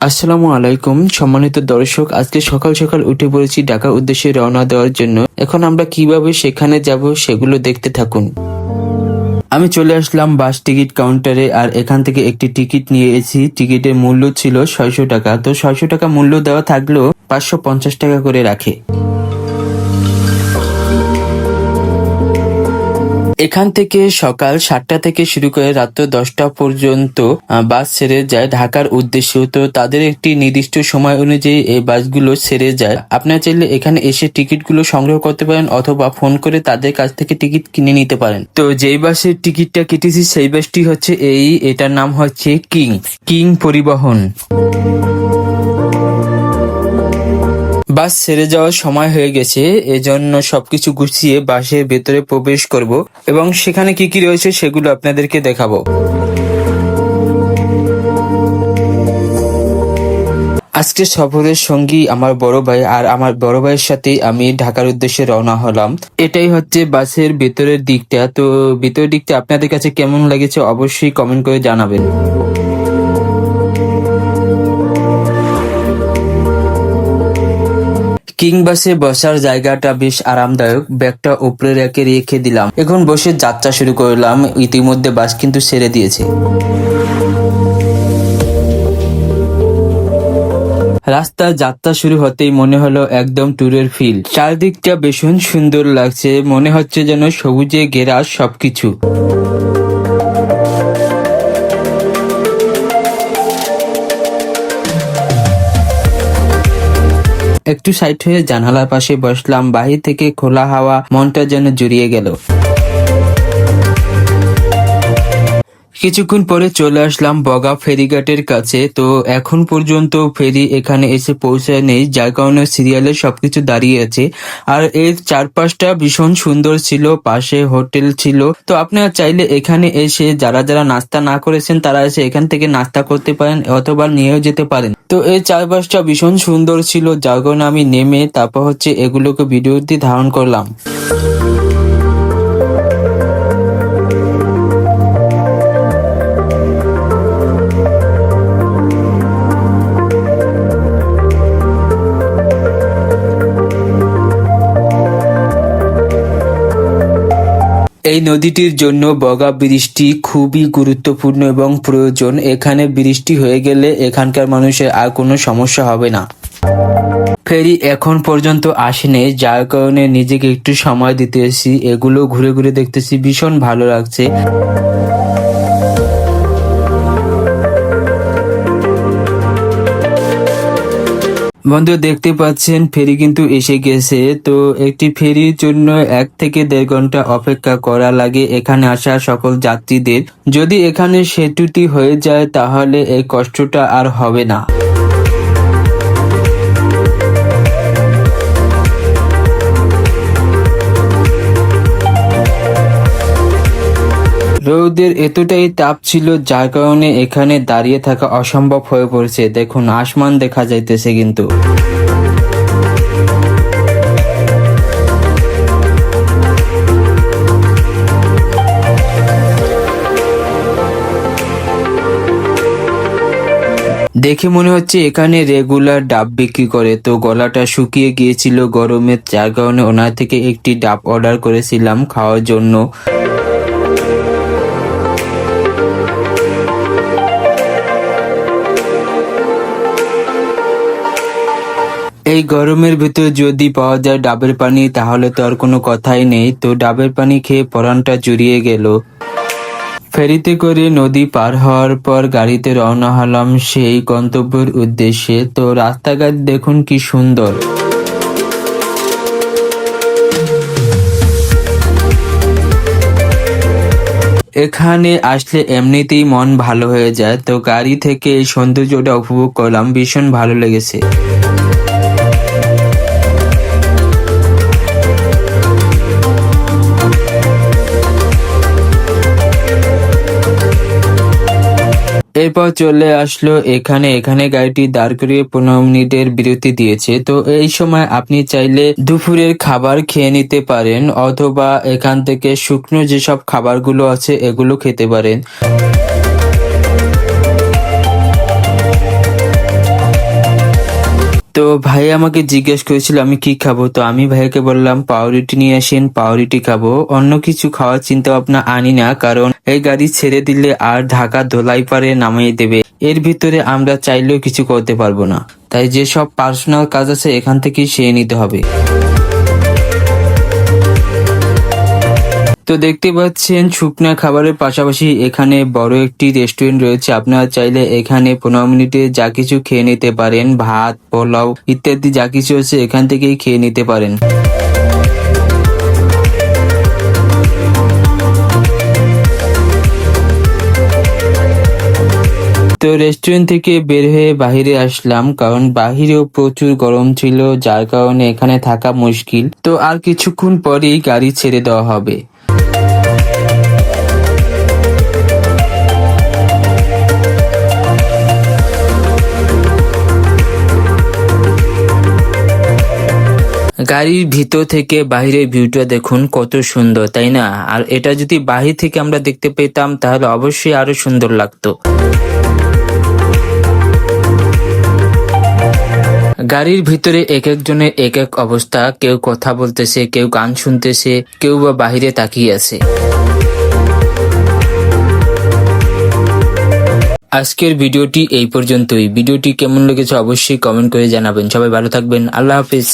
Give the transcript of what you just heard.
আসসালামু আলাইকুম সম্মানিত দর্শক, আজকে সকাল সকাল উঠে পড়েছি ঢাকার উদ্দেশ্যে রওনা দেওয়ার জন্য। এখন আমরা কিভাবে সেখানে যাব সেগুলো দেখতে থাকুন। আমি চলে আসলাম বাস টিকিট কাউন্টারে, আর এখান থেকে একটি টিকিট নিয়ে এসেছি। টিকিটের মূল্য ছিল 600 টাকা। তো 600 টাকা মূল্য দেওয়া থাকলেও 550 টাকা করে রাখে। এখান থেকে সকাল 7টা থেকে শুরু করে রাত 10টা পর্যন্ত বাস ছেড়ে যায় ঢাকার উদ্দেশ্যে। তো তাদের একটি নির্দিষ্ট সময় অনুযায়ী এই বাসগুলো ছেড়ে যায়। আপনারা চাইলে এখানে এসে টিকিটগুলো সংগ্রহ করতে পারেন অথবা ফোন করে তাদের কাছ থেকে টিকিট কিনে নিতে পারেন। তো যেই বাসের টিকিটটা কেটেছি সেই বাসটি হচ্ছে এটার নাম হচ্ছে কিং পরিবহন। বাস ছেড়ে যাওয়ার সময় হয়ে গেছে, এজন্য সবকিছু গুছিয়ে বাসের ভেতরে প্রবেশ করব এবং সেখানে কি কি রয়েছে সেগুলো আপনাদেরকে দেখাবো। আজকে সফরের সঙ্গী আমার বড় ভাই, আর আমার বড় ভাইয়ের সাথে আমি ঢাকার উদ্দেশ্যে রওনা হলাম। এটাই হচ্ছে বাসের ভেতরের দিকটা। তো ভেতরের দিকটা আপনাদের কাছে কেমন লেগেছে অবশ্যই কমেন্ট করে জানাবেন। কিং বাসে বসার জায়গাটা বেশ আরামদায়ক। ব্যাগটা উপরে রেখে দিলাম। এখন বসে যাত্রা শুরু করলাম। ইতিমধ্যে বাস কিন্তু ছেড়ে দিয়েছে। রাস্তার যাত্রা শুরু হতেই মনে হলো একদম ট্যুরের ফিল। চারদিকটা ভীষণ সুন্দর লাগছে, মনে হচ্ছে যেন সবুজে ঘেরা সবকিছু। একটু সাইড হয়ে জানালার পাশে বসলাম। বাহির থেকে খোলা হাওয়া মনটা যেন জুড়িয়ে গেল। কিছুক্ষণ পরে চলে আসলাম বগা ফেরিঘাটের কাছে। তো এখন পর্যন্ত ফেরি এখানে এসে পৌঁছায় নেই, যার কারণে সিরিয়ালে সবকিছু দাঁড়িয়ে আছে। আর এর চারপাশটা ভীষণ সুন্দর ছিল, পাশে হোটেল ছিল। তো আপনারা চাইলে এখানে এসে যারা যারা নাস্তা না করেছেন তারা এসে এখান থেকে নাস্তা করতে পারেন অথবা নিয়েও যেতে পারেন। তো এই চারপাশটা ভীষণ সুন্দর ছিল, যার কারণে আমি নেমে তারপর এগুলোকে ভিডিওতে ধারণ করলাম। এই নদীটির জন্য বগা ব্রিজটি খুবই গুরুত্বপূর্ণ এবং প্রয়োজন। এখানে বৃষ্টি হয়ে গেলে এখানকার মানুষের আর কোনো সমস্যা হবে না। ফেরি এখন পর্যন্ত আসেনি, যার কারণে নিজেকে একটু সময় দিতেছি, এগুলো ঘুরে ঘুরে দেখতেছি, ভীষণ ভালো লাগছে। বন্ধু দেখতে পাচ্ছেন ফেরি কিন্তু এসে গেছে। তো একটি ফেরির জন্য 1 থেকে 1.5 ঘন্টা অপেক্ষা করা লাগে এখানে আসা সকল যাত্রীদের। যদি এখানে সেতুটি হয়ে যায় তাহলে এই কষ্টটা আর হবে না। রোদের এতটাই তাপ ছিল, যার কারণে এখানে দাঁড়িয়ে থাকা অসম্ভব হয়ে পড়ছে। দেখুন আসমান দেখা যাইতেছে কিন্তু। দেখে মনে হচ্ছে এখানে রেগুলার ডাব বিক্রি করে। তো গলাটা শুকিয়ে গিয়েছিল গরমে, যার কারণে ওনার থেকে একটি ডাব অর্ডার করেছিলাম খাওয়ার জন্য। এই গরমের ভিতর যদি পাওয়া যায় ডাবের পানি তাহলে তো আর কোনো কথাই নেই। তো ডাবের পানি খেয়ে পরানটা জুড়িয়ে গেল। ফেরিতে করে নদী পার হওয়ার পর গাড়িতে রওনা হলাম সেই গন্তব্যের উদ্দেশ্যে। তো রাস্তাঘাট দেখুন কি সুন্দর। এখানে আসলে এমনিতেই মন ভালো হয়ে যায়। তো গাড়ি থেকে এই সৌন্দর্যটা উপভোগ করলাম, ভীষণ ভালো লেগেছে। এরপর চলে আসলো এখানে গাড়িটি দাঁড় করিয়ে 15 মিনিটের বিরতি দিয়েছে। তো এই সময় আপনি চাইলে দুপুরের খাবার খেয়ে নিতে পারেন অথবা এখান থেকে শুকনো যেসব খাবারগুলো আছে এগুলো খেতে পারেন। তো ভাই আমাকে জিজ্ঞেস করেছিল আমি কি খাবো, তো আমি ভাইয়াকে বললাম পাউরুটি নিয়ে আসেন, পাউরুটি খাবো, অন্য কিছু খাওয়ার চিন্তা ভাবনা আনি না, কারণ এই গাড়ি ছেড়ে দিলে আর ঢাকা ধোলাই পারে নামিয়ে দেবে, এর ভিতরে আমরা চাইলেও কিছু করতে পারবো না, তাই যেসব পার্সোনাল কাজ আছে এখান থেকেই সেরে নিতে হবে। তো দেখতে পাচ্ছেন শুকনা খাবারের পাশাপাশি এখানে বড় একটি রেস্টুরেন্ট রয়েছে, আপনারা চাইলে এখানে 15 মিনিটে যা কিছু খেয়ে নিতে পারেন, ভাত পোলাও ইত্যাদি যা কিছু আছে এখান থেকেই খেয়ে নিতে পারেন। তো রেস্টুরেন্ট থেকে বের হয়ে বাহিরে আসলাম, কারণ বাহিরেও প্রচুর গরম ছিল, যার কারণে এখানে থাকা মুশকিল। তো আর কিছুক্ষণ পরেই গাড়ি ছেড়ে দেওয়া হবে। গাড়ির ভিতর থেকে বাহিরের ভিউটা দেখুন কত সুন্দর, তাই না? আর এটা যদি বাহির থেকে আমরা দেখতে পেতাম তাহলে অবশ্যই আরো সুন্দর লাগতো। গাড়ির ভিতরে এক একজনের এক এক অবস্থা, কেউ কথা বলতেছে, কেউ গান শুনতেছে, কেউ বা বাহিরে তাকিয়ে আছে। আজকের ভিডিওটি এই পর্যন্তই। ভিডিওটি কেমন লেগেছে অবশ্যই কমেন্ট করে জানাবেন। সবাই ভালো থাকবেন। আল্লাহ হাফিজ।